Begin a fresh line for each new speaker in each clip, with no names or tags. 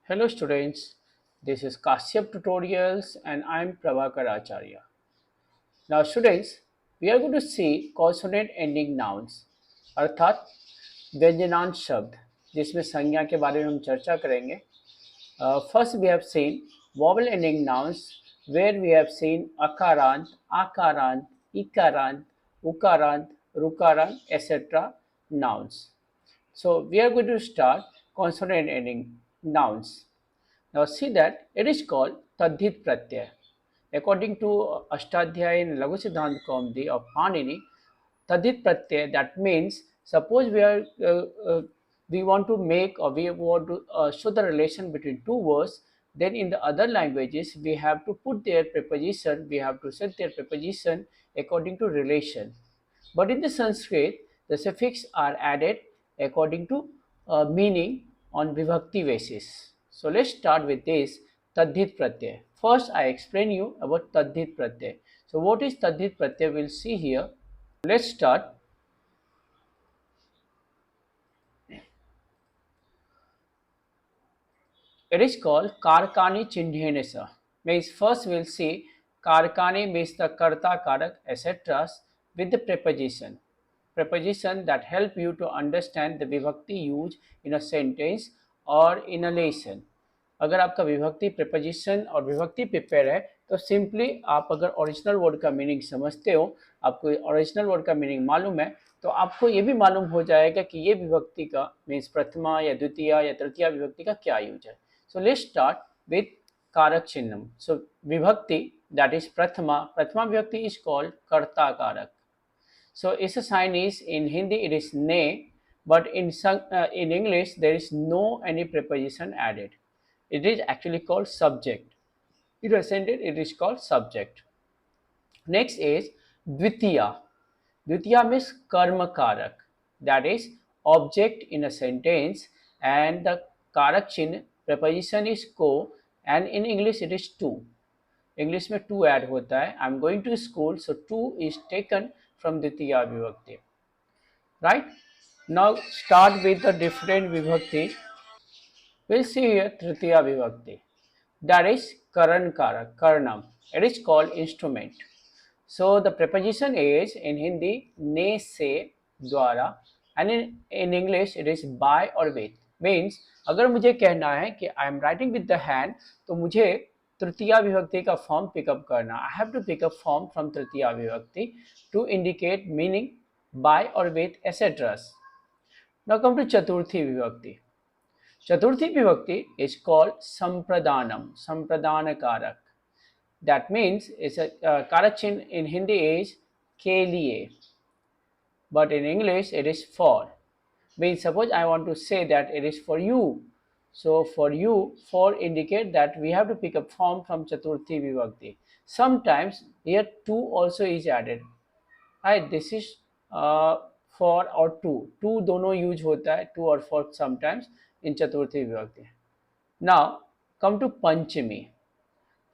Hello students, this is Kashyap Tutorials and I am Prabhakar Acharya. Now students, we are going to see consonant ending nouns अर्थात व्यंजनांश शब्द जिसमें संज्ञा के बारे में हम चर्चा करेंगे. First we have seen vowel ending nouns where we have seen akarant, akarant, ikarant, ukarant, rukarant, etc. nouns. So we are going to start consonant ending nouns. Now see that it is called Tadhit Pratyay. According to Ashtadhyaya in Laghu Siddhanta Kaumudi of Panini, Tadhit Pratyay, that means suppose we want to make or we want to show the relation between two words, then in the other languages we have to put their preposition, we have to set their preposition according to relation. But in the Sanskrit, the suffix are added according to meaning on vibhakti basis. So let's start with this Tadhit Pratyay. First, I explain you about Tadhit Pratyay. So what is Tadhit Pratyay? We'll see here. Let's start. It is called Karkani Chindhenesa. Means first we'll see Karkani means the Karta Karak etc. with the preposition. Preposition that help you to understand the vibhakti used in a sentence or in a lesson. अगर आपका विभक्ति preposition और विभक्ति prepare है तो simply आप अगर original word का मीनिंग समझते हो, आपको ओरिजिनल वर्ड का मीनिंग मालूम है, तो आपको ये भी मालूम हो जाएगा कि ये विभक्ति का मीन्स प्रथमा या द्वितीय या तृतीय विभक्ति का क्या यूज है. So let's start with Karak Chinnam. So Vibhakti, that is Prathama Vibhakti is called Karta Karak. So its a sign is in Hindi it is ne, but in English there is no any preposition added. It is actually called subject. It is ascended, it is called subject. Next is Dvitiya. Dvitiya means Karma Karak. That is object in a sentence and the Karak chin preposition is ko and in English it is to. English में to add होता है. I am going to school, so to is taken from द्वितीय विभक्ति. Right now start with the different विभक्ति. Will see here तृतीय विभक्ति, that is करण कारक, कर्णम. It is called instrument. So the preposition is in Hindi ने से द्वारा and in English it is by or with. Means अगर मुझे कहना है कि I am writing with the hand, तो मुझे तृतीय विभक्ति का फॉर्म पिकअप करना. I have to pick up form from तृतीय विभक्ति टू इंडिकेट मीनिंग बाय और with etcetera. Now come to चतुर्थी विभक्ति. चतुर्थी विभक्ति इज कॉल्ड संप्रदानम, संप्रदान कारक. That means it's a Karak chin in Hindi is ke liye, but in English it is for. Means suppose I want to say that it is for you. So for you, for indicate that we have to pick up form from Chaturthi Vibhakti. Sometimes here to also is added. Right, this is for or to. To दोनों use होता है, to or for sometimes in Chaturthi Vibhakti. Now come to Panchami.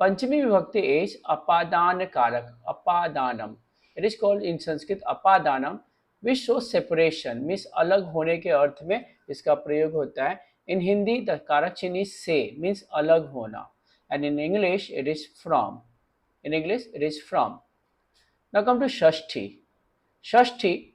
Panchami Vibhakti is apadana karak, apadanam. It is called in Sanskrit apadanam, which shows separation, means अलग होने के अर्थ में इसका प्रयोग होता है. In Hindi the karak chin is se, means अलग होना, and in English it is from. In English it is from. Now come to Shashti. Shashti,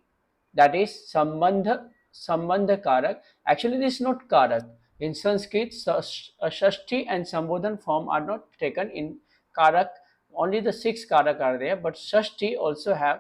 that is sambandha karak. Actually this is not karak. In Sanskrit, Shashti and Sambodhan form are not taken in Karak. Only the 6 Karak are there, but Shashti also have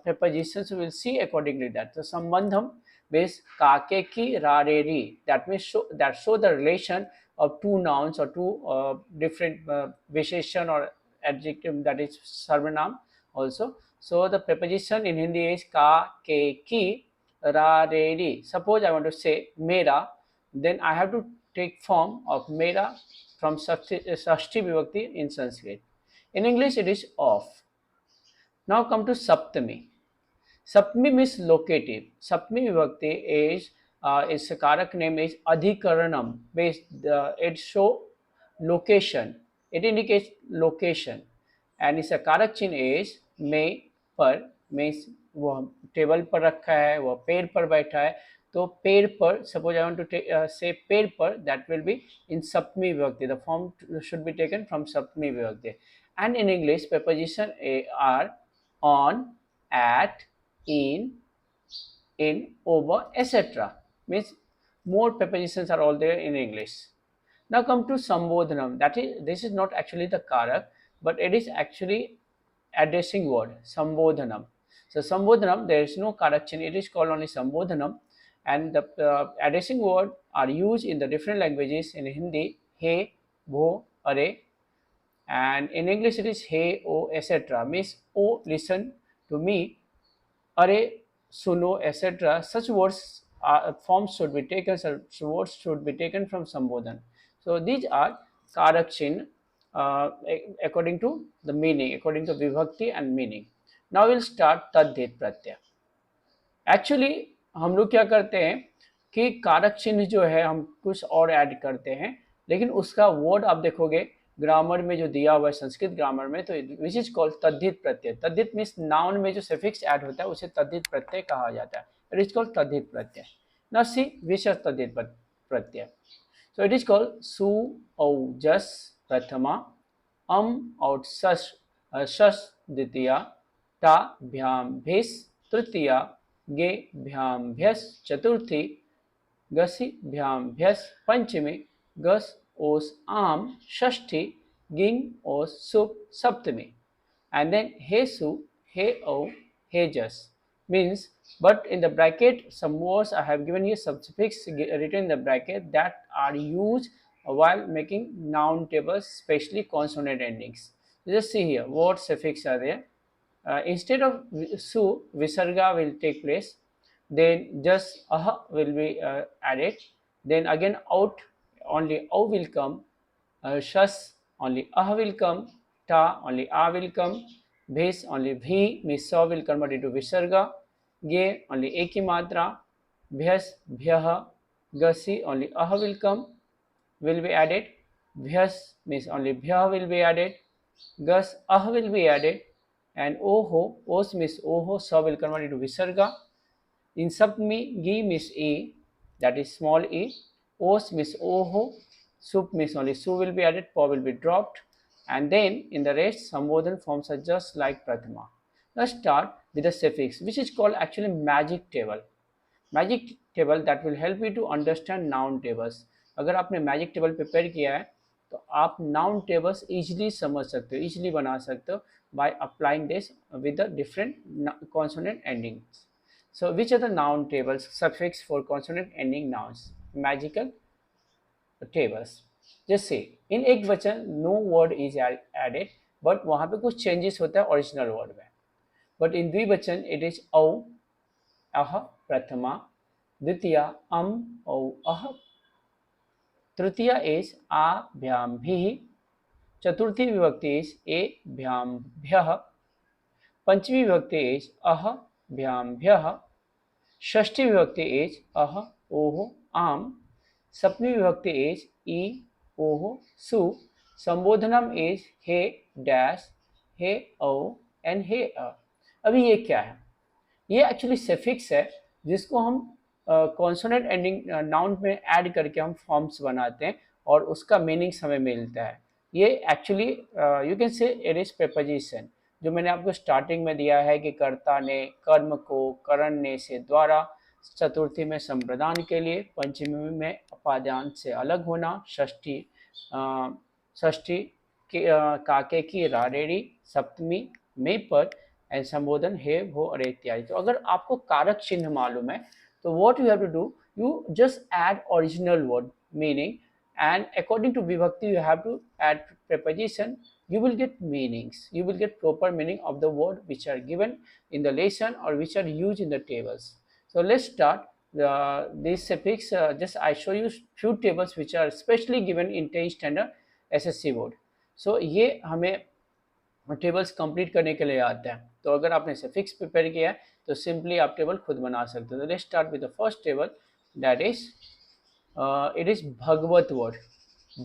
prepositions. We will see accordingly that. So Sambandham means Kake ki rareri. That means show the relation of two nouns or two different visheshan or adjective, that is sarvanam also. So the preposition in Hindi is ka, ke, ki, ra, re, ri. Suppose I want to say mera, then I have to take form of mera from Shashti Vibhakti in Sanskrit. In English it is of. Now come to Saptami. Saptami means locative. Saptami Vibhakti is its Karak name is Adhikaranam. It show location. It indicates location. And its Karak chin is me, पर, means वो table पर रखा है, वो पेड़ पर बैठा है, तो पेड़ पर, suppose I want to say पेड़ पर, that will be in saptami vibhakti. The form should be taken from saptami vibhakti. And in English, preposition are on, at, in, over, etc. Means more prepositions are all there in English. Now come to Sambodhanam. That is, this is not actually the Karak, but it is actually addressing word, Sambodhanam. So Sambodhanam, there is no Karak chain, it is called only Sambodhanam, and the addressing word are used in the different languages. In Hindi, he, bho, are, and in English it is hey, oh, etc. Means, oh, listen to me, are, suno, etc. Such words forms should be taken, such words should be taken from Sambodhan. So these are Karak chin according to the meaning, according to Vibhakti and meaning. Now we'll start Tadhit Pratyay. Actually हम लोग क्या करते हैं कि कारक चिन्ह जो है हम कुछ और ऐड करते हैं, लेकिन उसका वर्ड आप देखोगे ग्रामर में जो दिया हुआ है संस्कृत ग्रामर में, तो विच इज कॉल्ड तद्धित प्रत्यय. तद्धित मीन्स नाउन में जो सफिक्स ऐड होता है उसे तद्धित प्रत्यय कहा जाता है. इट इज कॉल्ड तद्धित प्रत्यय. नाउ सी विच इज तद्धित प्रत्यय. सो इट इज कॉल्ड सु औ जस प्रथमा, और शस द्वितीया, टा भ्याम भिस तृतीया, गे भ्याम भ्यस चतुर्थी, गसी भ्याम भ्यस पंचमी, गस ओस आम षष्ठी, गिंग ओस सुप सप्तमी. And then he su, he o, he jas means, but in the bracket some words I have given you suffix written in the bracket that are used while making noun tables, especially consonant endings. Just see here what suffix are there. Instead of su, visarga will take place, then just aha will be added, then again out only o will come, shas only ah will come, ta only a will come, bhis only bhi means saw will convert into visarga, ge only ek ki matra, bhyas bhyah, gasi only ah will come, will be added, bhyas means only bhyah will be added, gas ah will be added, and oho, os means oho, saw will convert into visarga. In Saptami, gi means e, that is small e, os means oho, sup means only su will be added, pa will be dropped, and then in the rest Sambodhan forms are just like Prathama. Let's start with the suffix, which is called actually magic table. Magic table that will help you to understand noun tables. अगर आपने magic table prepare किया है तो आप noun tables easily समझ सकते हो, easily बना सकते हो by applying this with the different consonant endings. So which are the noun tables suffix for consonant ending nouns? Magical tables. Just say in ekvachan no word is added, but वहाँ पे कुछ changes होता है original word में. But in द्विवचन it is औ, अह, प्रथमा, द्वितीया औ, अह, तृतीया is आ, भ्याम, भीः, चतुर्थी विभक्ति is ए, भ्याम, भ्यः, पंचमी विभक्ति is अह, भ्याम, भ्यः, षष्ठी विभक्ति is अह, ओह, आम, सप्तमी विभक्ति is ई, ओह, सु, संबोधनम is हे, डैश, हे, औ एंड हे अ. अभी ये क्या है? ये एक्चुअली सफिक्स है जिसको हम कॉन्सोनेंट एंडिंग नाउन में ऐड करके हम फॉर्म्स बनाते हैं और उसका मीनिंग्स हमें मिलता है. ये actually you can say it is preposition, जो मैंने आपको स्टार्टिंग में दिया है कि कर्ता ने कर्म को करण ने से द्वारा, चतुर्थी में संप्रदान के लिए, पंचमी में अपादान से अलग होना, षष्ठी के काके की रारेड़ी, सप्तमी में पर, एंड संबोधन हे, भो, अरे इत्यादि. तो अगर आपको कारक चिन्ह मालूम है तो what you have to do, you just add original word meaning, and according to vibhakti you have to add preposition. You will get meanings, you will get proper meaning of the word which are given in the lesson or which are used in the tables. So let's start this suffix. Just I show you few tables which are specially given in 10th standard SSC board. So ये हमें tables complete करने के लिए आता है. तो अगर आपने सफिक्स प्रिपेयर किया है तो सिंपली आप टेबल खुद बना सकते हो. तो let's start with the first table, that is it is भगवत वर्ड.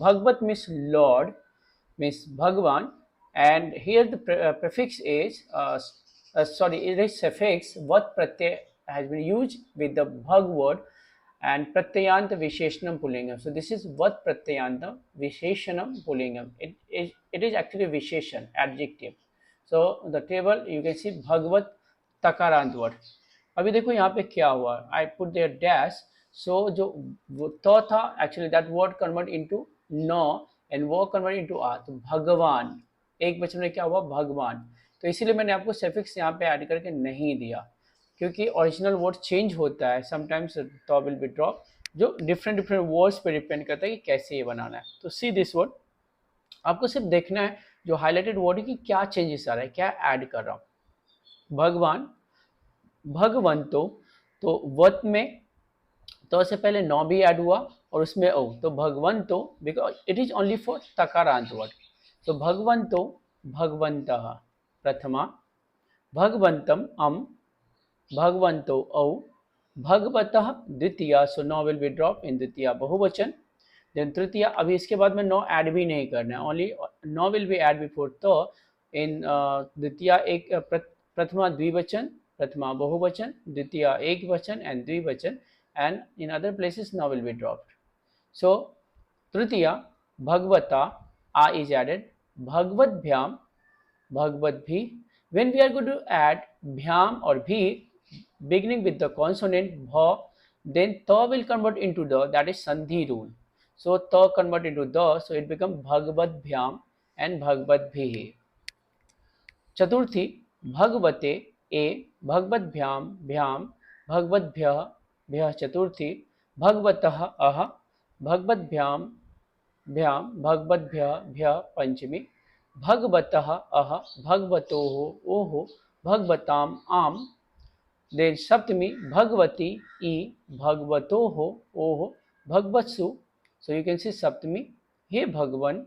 भगवत मीन्स लॉर्ड, मीन्स भगवान, and here the prefix is sorry, it is suffix what pratyay has been used with the bhag word and pratyant visheshanam pullingam. So this is what pratyanta visheshanam pullingam. It is actually visheshan, adjective. So the table you can see bhagvat takarant word. अभी देखो यहाँ पे क्या हुआ, I put there dash. So जो तो था actually that word convert into no and वो convert into आ, तो भगवान एक वचन में क्या हुआ भगवान. तो इसीलिए मैंने आपको सफिक्स यहाँ पे ऐड करके नहीं दिया, क्योंकि ओरिजिनल वर्ड चेंज होता है समटाइम्स, तो विल बी ड्रॉप, जो डिफरेंट डिफरेंट वर्ड्स पे डिपेंड करता है कि कैसे ये बनाना है. तो सी दिस वर्ड, आपको सिर्फ देखना है जो हाईलाइटेड वर्ड है कि क्या चेंजेस आ रहा है, क्या ऐड कर रहा हूँ. भगवान, भगवंतो, तो वत में तो से पहले नौ भी ऐड हुआ और उसमें ओ, तो भगवंतो because it is only for तकारांत वर्ड. तो भगवंतो भगवंतः प्रथमा, भगवंतम अम, भगवंतो औ, भगवतः द्वितीया. So no will be drop in द्वितीया बहुवचन. देन तृतीया, अभी इसके बाद में नो ऐड भी नहीं करना है, only no will be add before. तो इन द्वितीया एक प्रथमा द्विवचन, प्रथमा बहुवचन, द्वितीया एक वचन एंड द्विवचन, and in other places no will be dropped. So तृतीया भगवता, आ इज एडेड, भगवद्भ्याम, भगवद्भि. When we are going to add bhyam or bhi beginning with the consonant bha, then ta will convert into the, that is sandhi rule. So ta convert into the, so it becomes bhagavad-bhyam and bhagavad-bhi. Chaturthi bhagavate a, bhagavad-bhyam bhyam, bhagavad-bhyah bhyah. Chaturthi bhagavatah ah, bhagavad-bhyam bhyam, bhagavad-bhyah bhyah. Panchami भगवतः अह, भगवतोः ओह, भगवताम आम. Then सप्तमी भगवती ई, भगवतोः ओह, भगवत्सु. सो यू कैन सी सप्तमी हे भगवन,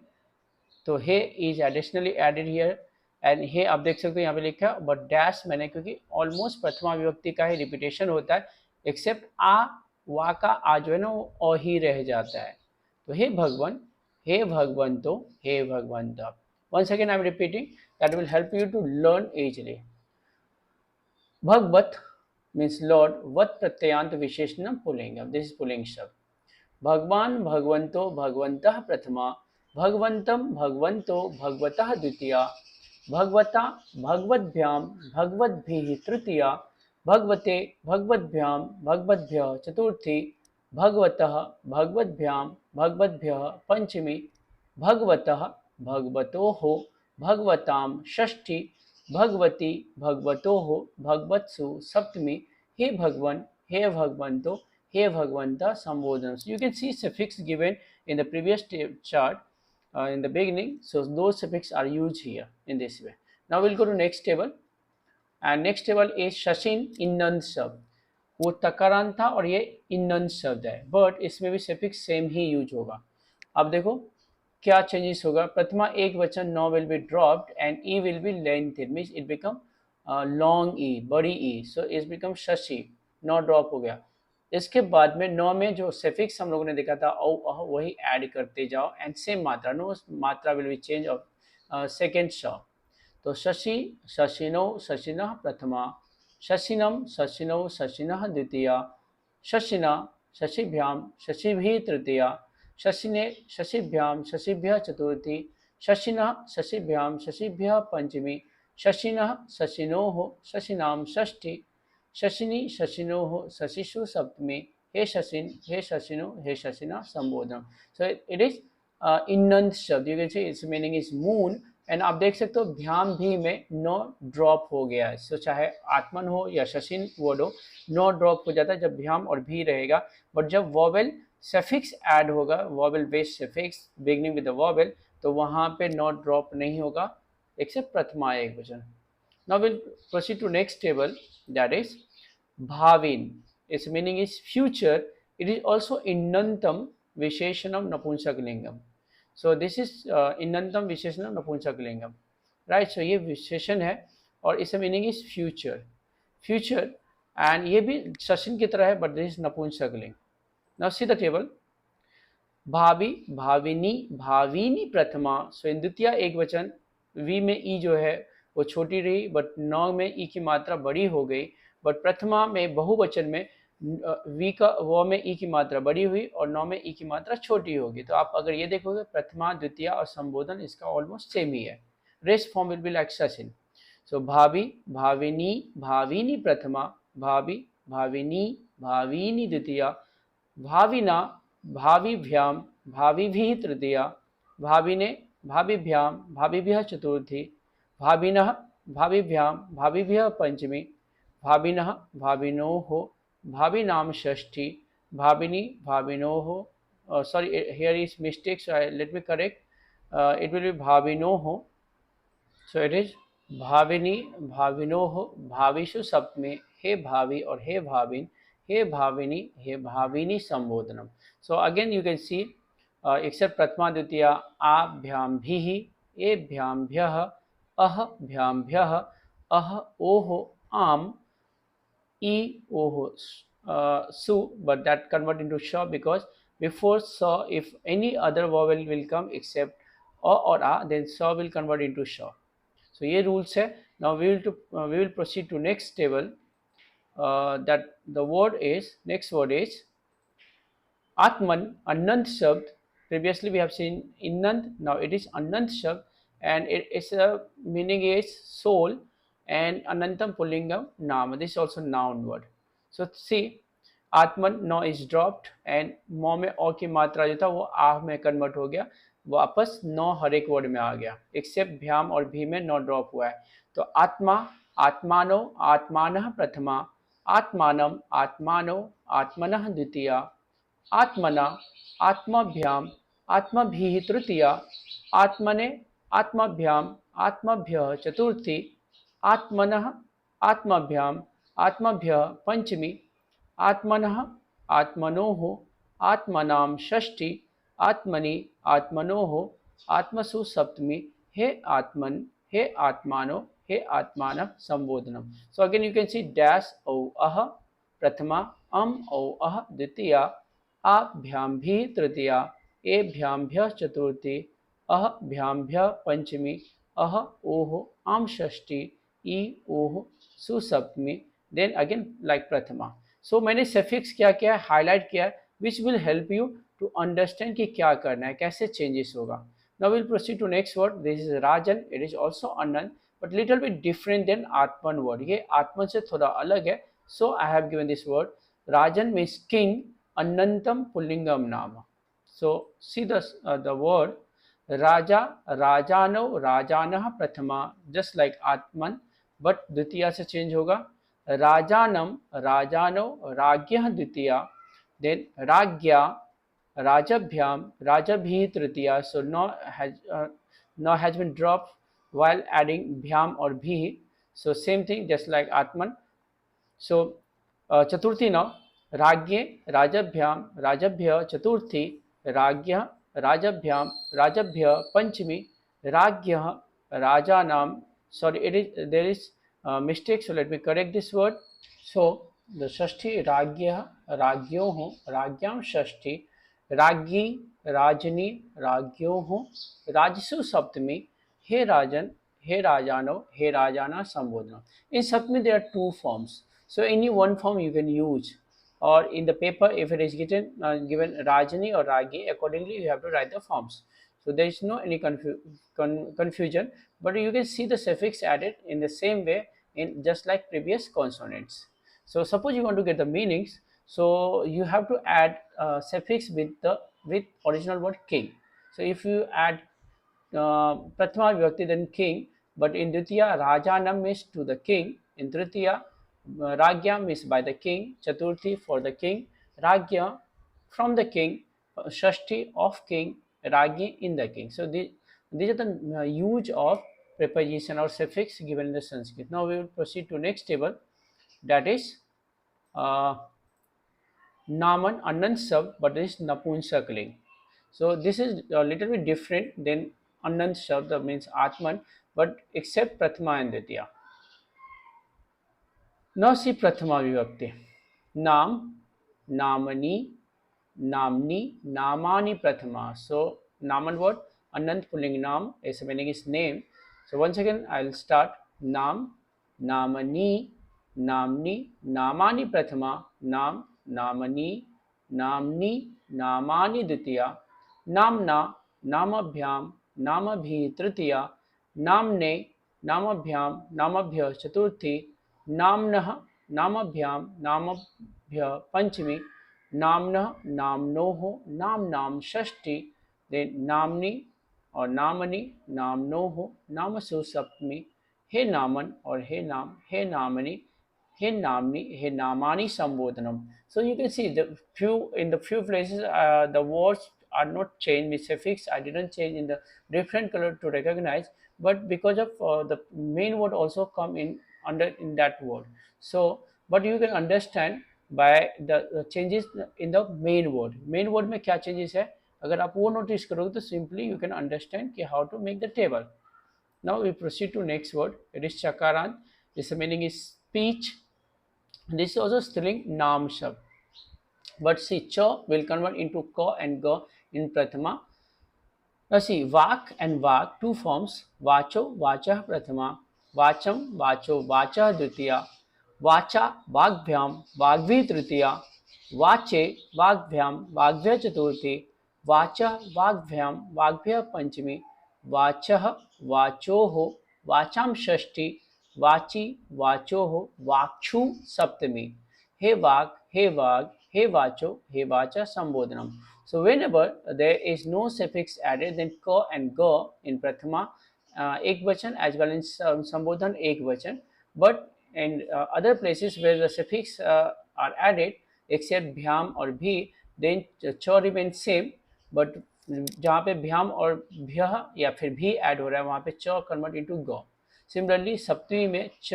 तो हे is additionally added here. And हे आप देख सकते हो यहाँ पे लिखा है बट डैश मैंने, क्योंकि ऑलमोस्ट प्रथमा विभक्ति का ही रिपीटेशन होता है, एक्सेप्ट आ, वा का आ जो है ना वो अ ही रह जाता है. तो हे भगवन, हे भगवंतो, हे भगवंता. Once again I am repeating, that will help you to learn easily. Bhagvat means Lord, vat pratyant visheshanam pullingam. This is pulling shabd. Bhagwan, bhagvanto, bhagvantah prathama, bhagvantam, bhagvanto, bhagvatah dvitiya, bhagvata, bhagvadbhyam, bhagvadbhihi tritiya, bhagvate, bhagvadbhyam, bhagvadbhyah chaturthi, bhagvatah, bhagvadbhyam, bhagvadbhyah panchami, भगवतः भगवतोः, भगवताम षष्ठी, भगवती भगवतोः, भगवत्सु सप्तमी. हे भगवन, हे भगवंतो, हे भगवंता संबोधन. So you can see suffix given in the previous chart in the beginning. So those suffix are used here in this way. Now we'll go to next table, and next table is शशिन इन्नंत शब्द. वो तकारांत था और ये इन्नंत शब्द है, but इसमें भी suffix same ही use होगा. अब देखो क्या चेंजेस होगा. प्रथमा एक वचन no will be dropped and ई will be lengthened, means it become long ई, बड़ी ई. सो इट बिकम शशि, नो ड्रॉप हो गया. इसके बाद में नो में जो सफिक्स हम लोगों ने देखा था औ अह, वही ऐड करते जाओ एंड सेम मात्रा, नो मात्रा will be change of second श. तो शशि, शशिनो, शशिनः प्रथमा, शशिनम, शशिनो, शशिनः द्वितीया, शशिना, शशिभ्याम, शशिभिः तृतीया, शशिने, शशिभ्याम, शशिभ्यः चतुर्थी, शशिनः, शशिभ्याम, शशिभ्यः पंचमी, शशिनः, शशिनोः, शशिनाम षष्ठी, शशिनी, शशिनोः, शशिषु सप्तमी. हे शशिन, हे शशिनो, हे शशिना संबोधन. सो इट इज इन्नंत शब्द. You can see it's meaning is moon. And आप देख सकते हो भ्याम भी में नो ड्रॉप हो गया है. सो चाहे आत्मन हो या शशिन वर्ड हो, नो ड्रॉप हो जाता है जब भ्याम और भी रहेगा. बट जब वॉवेल सफिक्स ऐड होगा, vowel based suffix beginning with the vowel, तो वहाँ पे नो ड्रॉप नहीं होगा एक्सेप्ट प्रथमा एक वचन. Now will proceed to next table, that is भाविन. Its meaning is future. It is also इन्नंतम विशेषणम नपुंसकलिंगम. सो दिस इज इन्नंतम विशेषणम नपुंसकलिंगम, राइट. सो ये विशेषण है और इसका meaning is future, future. And ये भी शशिन की तरह है बट दिस इज नपुंसकलिंग. Now see the table. भावी, भाविनी, भाविनी प्रथमा. सो इन द्वितीया एक वचन, वी में ई जो है वो छोटी रही बट नौ में ई की मात्रा बड़ी हो गई. बट प्रथमा में बहुवचन में वी का वो में ई की मात्रा बड़ी हुई और नौ में ई की मात्रा छोटी होगी। तो आप अगर ये देखोगे प्रथमा, द्वितीय और संबोधन इसका ऑलमोस्ट सेम ही है। Rest form will be like such in. So भाभी, भाविनी, भाविनी प्रथमा, भाभी, भाविनी, भाविनी द्वितीया, भाविना, भाविभ्यां, भाविभिः तृतीया, भाविने, भाविभ्यां, भाविभ्यः चतुर्थी, भाविनः, भाविभ्यां, भाविभ्यः पंचमी, भाविनः, भाविनोः, भाविनां षष्ठी, Bhavini, भाविनोः, sorry, here is mistake, so let me correct. It will be भाविनोः, so it is Bhavini, भाविनोः, भाविषु सप्तमी, हे भावी और हे भाविन, हे भाविनी, हे Bhavini संबोधनम. So again you can see except प्रथमा द्वितीय आभ्याम भीः, एभ्याम भ्यः, अहभ्याम भ्यः, अह ओह आम, e oh su, but that convert into sha because before sa if any other vowel will come except or a, then sa will convert into sha. So ये rules है. Now we will proceed to next table. That the word is, next word is Atman, Anant Shabd. Previously we have seen Inant, now it is Anant Shabd, and its meaning is soul, and Anantam Pullingam Nam. This is also noun word. So see, Atman now is dropped and मौ में ओ की मात्रा जो था वो आह में convert हो गया, वापस नौ हर एक वर्ड में आ गया, एक्सेप्ट भ्याम और भी में नौ ड्रॉप हुआ है. तो आत्मा, आत्मानो, आत्मानः प्रथमा, आत्मानम, आत्मानो, आत्मनः द्वितीया, आत्मना, आत्मभ्याम, आत्मभिः तृतीया, आत्मने, आत्मभ्याम, आत्मभ्यः चतुर्थी, आत्मनः, आत्मभ्याम, आत्मभ्यः पंचमी, आत्मनः, आत्मनोः, आत्मनां षष्ठी, आत्मनि, आत्मनोः, आत्मसु सप्तमी, हे आत्मन, हे आत्मानो, हे आत्मानः संबोधनम. So again you can see dash औ अह प्रथमा, औ अह द्वितीया, आभ्याम्भि तृतीया, एभ्याम्भ्यः चतुर्थी, अहभ्याम्भ्यः पंचमी, अह ओह आम षष्ठी, ई ओह सुसप्तमी. देन अगेन लाइक प्रथमा. सो मैंने सफिक्स क्या किया है, हाईलाइट किया है, which will help you to understand कि क्या करना है, कैसे चेंजेस होगा. Now will proceed to next word. This is राजन. इट इज ऑल्सो अनंत but little bit different than आत्मन वर्ड. ये आत्मन से थोड़ा अलग है. So I have given this word. राजन मीन्स किंग, अनंतम पुल्लिंगम नाम. सो सी the word राजा, राजानो, राजानः प्रथमा, जस्ट लाइक आत्मन बट द्वितीया से चेंज होगा. राजानम, राजानो, राज्ञः द्वितीया, देन राज्ञा, राजभ्याम, राजभिः तृतीया. सो now has been dropped while adding भ्याम और भी. So same thing just like आत्मन. So चतुर्थी now राज्ञे, राजभ्याम, राजभ्य चतुर्थी, राज्ञः, राजभ्यां, राजभ्य पंचमी, राज्ञः, राजानां. Sorry, there is mistake, so let me correct this word. So the षष्ठी राज्ञः, राज्ञोः, राज्ञां षष्ठी, राज्ञी, राजनी, राज्ञोः, राजसु सप्तमी, हे राजन, हे राजानो, हे राजाना संबोधना. In Saptami there are two forms, so any one form you can use, or in the paper if it is given Rajani or Ragi, accordingly you have to write the forms. So there is no any confusion, but you can see the suffix added in the same way in just like previous consonants. So suppose you want to get the meanings, so you have to add suffix with original word king. So if you add Prathama Vibhakti then king, but in Dvitiya Rajanam means to the king, in Tritiya Ragya means by the king, Chaturthi for the king, Ragya from the king, Shashti of king, Ragi in the king. So these are the use of preposition or suffix given in the Sanskrit. Now we will proceed to next table, that is Naman Anand Sab, but it is Napunsakaling. So this is a little bit different than Anand Shabda means Atman, but except Prathama and Ditya. Now see Prathama Vibhakti. Nam, Namani, Namni, Namani Prathama. So Naman word, Anand pulling Nam, its meaning is name. So once again I will start. Nam, Namani, Namni, Namani Prathama, Nam, नामनी, नामनी, नामानि द्वितीया, नामना, नामभ्यां, नामभिः तृतीया, नाम्ने, नामभ्यां, नामभ्यः चतुर्थी, नाम्नः, नामभ्यां, नामभ्यः पंचमी, नाम्नः, नाम्नोः, नाम्नां षष्ठी, then नाम्नि और नामनी, नाम्नोः, नामसु सप्तमी, हे नामन और हे नाम, हे नामनी, हे namni, he namani sambodhanam. So you can see in the few places the words are not changed with suffix. I didn't change in the different color to recognize, but because of the main word also come in that word. So but you can understand by the changes in the main word. Main word में क्या changes है, अगर आप वो notice करोगे तो simply you can understand कि how to make the table. Now we proceed to next word. It is Chakarant. Its meaning is speech. This is also striling naam shabd. But see, cha will convert into ka and ga in prathama. Now see, vak and vak, two forms. Vacho, vacha prathama. Vacham, vacho, vacha dvitiya. Vacha, vagbhyam, vagvi tritiya. Vache, vagbhyam, vagvya chaturthi. Vacha, vagbhyam, vagvya panchami. Vachah, vachoho, वाचाम षष्ठी, वाची, वाचो, वाक्षु सप्तमी, हे वाक, हे वाग, हे वाचो, हे वाचा संबोधनम. So whenever there is no suffix added, then ka and ga in prathama ekvachan as well in sambodhan ekvachan, but in other places where the suffix are added except bhyam or bhi, then cha remains same, but जहाँ पे भ्याम और भ्यः या फिर भी add हो रहा है वहाँ पे च कन्वर्ट इनटू ग. सिमिलरली सप्तमी में च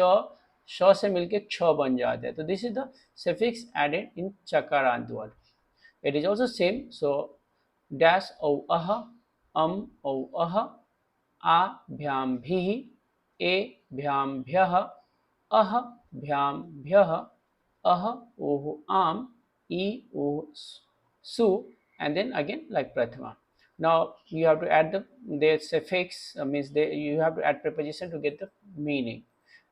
श से मिलके क्ष बन जाता है. तो this is the suffix added in चकारांत word. It is also same. So dash औ अह, औ अह, आ भ्याम भीः, ए भ्याम भ्यः, अह भ्याम भ्यः, अह ओह आम, ई ओह सु, and then again like prathama. Now you have to add the suffix, means you have to add preposition to get the meaning.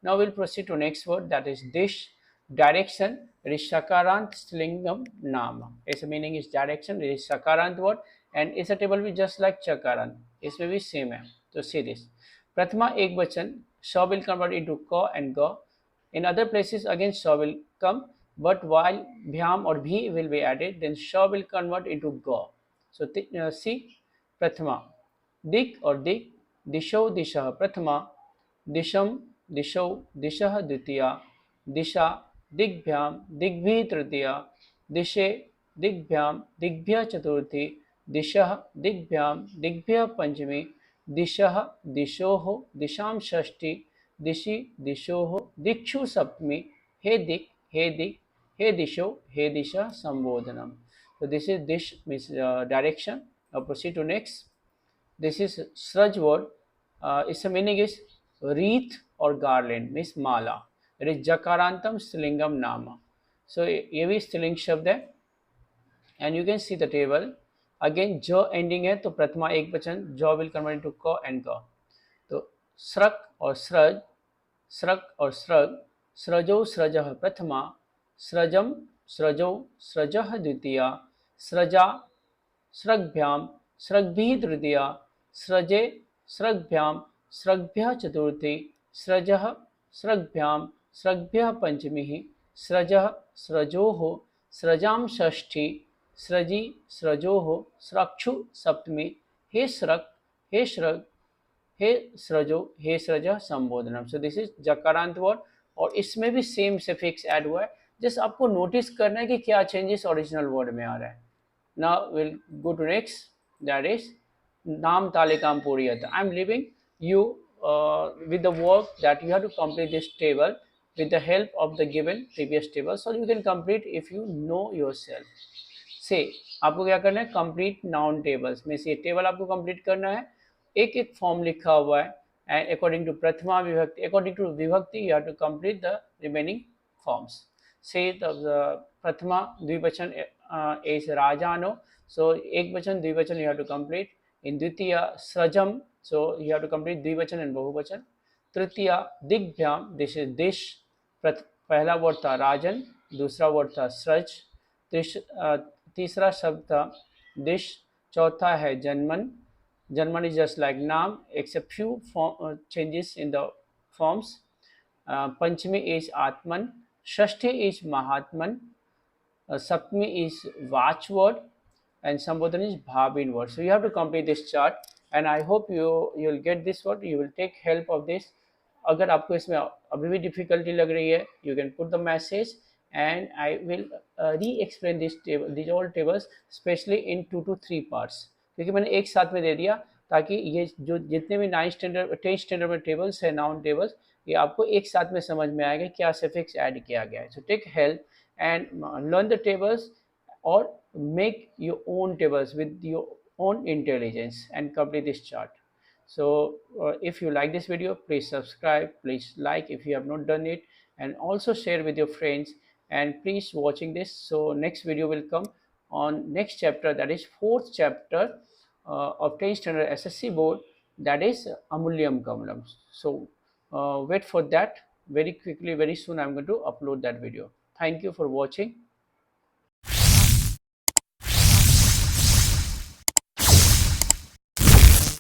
Now we'll proceed to next word, that is dish, direction. It is sakarant stlingam nama. Its meaning is direction. It is sakarant word and its a table be just like chakarant. It may be same. So see this. Prathama ek bachan, sha will convert into ka and ga. In other places again sha will come, but while bhyam or bhi will be added, then sha will convert into ga. So see, prathama, dik or dik, disho disha prathama, disham disho dishah dvitiya, disha digbhyam digbhi tritiya, dishe digbhyam digbhya chaturthi, dishah digbhyam digbhya panchami, दिशः दिशोः दिशां षष्ठी, दिशि दिशोः दिक्षु सप्तमी, हे दिक् हे दिक् हे दिशो हे दिशा संबोधनम. So this is dish means direction. Now proceed to next. This is sraj word. Its meaning is wreath or garland, means mala. It is jakarantam stilingam nama. So ये भी स्त्रीलिंग शब्द है. And you can see the table. Again ज ending है तो प्रथमा एक वचन, ज विल कन्वर्ट इनटू क एंड ग. तो स्रक और स्रज, स्रक और स्रग, स्रजो स्रजः प्रथमा, स्रजम स्रजो स्रजः द्वितीया, स्रजा स्रग्भ्याम स्रग्भिः तृतीया, स्रजे स्रग्भ्याम स्रग्भ्यः चतुर्थी, स्रजः स्रग्भ्याम स्रग्भ्यः पंचमी, स्रजः स्रजोः स्रजां षष्ठी, स्रजी स्रजोः स्रक्षु सप्तमी, हे स्रक हे श्रग हे स्रजो हे स्रज संबोधनम. सो दिस इज जकारांत वर्ड और इसमें भी सेम सफिक्स ऐड हुआ है. जस्ट आपको नोटिस करना है कि क्या चेंजेस ओरिजिनल वर्ड में आ रहा है. Now will go to next, that is नाम तालिकाम पूरियत. I am leaving you with the work that you have to complete this table with the help of the given previous table, so you can complete if you know yourself. से आपको क्या करना है, complete noun tables में से ये table आपको complete करना है. एक एक फॉर्म लिखा हुआ है एंड अकॉर्डिंग टू प्रथमा विभक्ति, अकॉर्डिंग टू विभक्ति you have to complete the remaining forms. Say प्रथमा द्विवचन इज राजानो, सो एक वचन द्विवचन you have to complete. In द्वितीय सृजम, so you have to complete द्विवचन एंड बहुवचन. तृतीय दिग्भ्याम, दिस इज दिश. पहला वर्ड था राजन, दूसरा वर्ड था सृज. तीसरा शब्द था दिश, चौथा है जन्मन, जन्मन इज जस्ट लाइक नाम except few changes in the forms, Panchami is Atman, Shashthi is महात्मन, Saptami is watchword, and Sambodhan is bhavin word. So you have to complete this chart, and I hope you'll get this word. You will take help of this. अगर आपको इसमें अभी भी difficulty लग रही है, you can put the message, and I will re-explain this table, these all tables, especially in 2 to 3 parts. क्योंकि मैंने एक साथ में दे दिया ताकि ये जो जितने भी 9 स्टैंडर्ड 10 स्टैंडर्ड में टेबल्स है, नाउन टेबल्स, ये आपको एक साथ में समझ में आएगा क्या सफिक्स ऐड किया गया है. So take help and learn the tables or make your own tables with your own intelligence and complete this chart. So if you like this video, please subscribe, please like if you have not done it, and also share with your friends, and please watching this. So next video will come on next chapter, that is fourth chapter of 10th standard SSC board, that is Amulyam Kamalam. So wait for that. Very quickly, very soon I'm going to upload that video. Thank you for watching.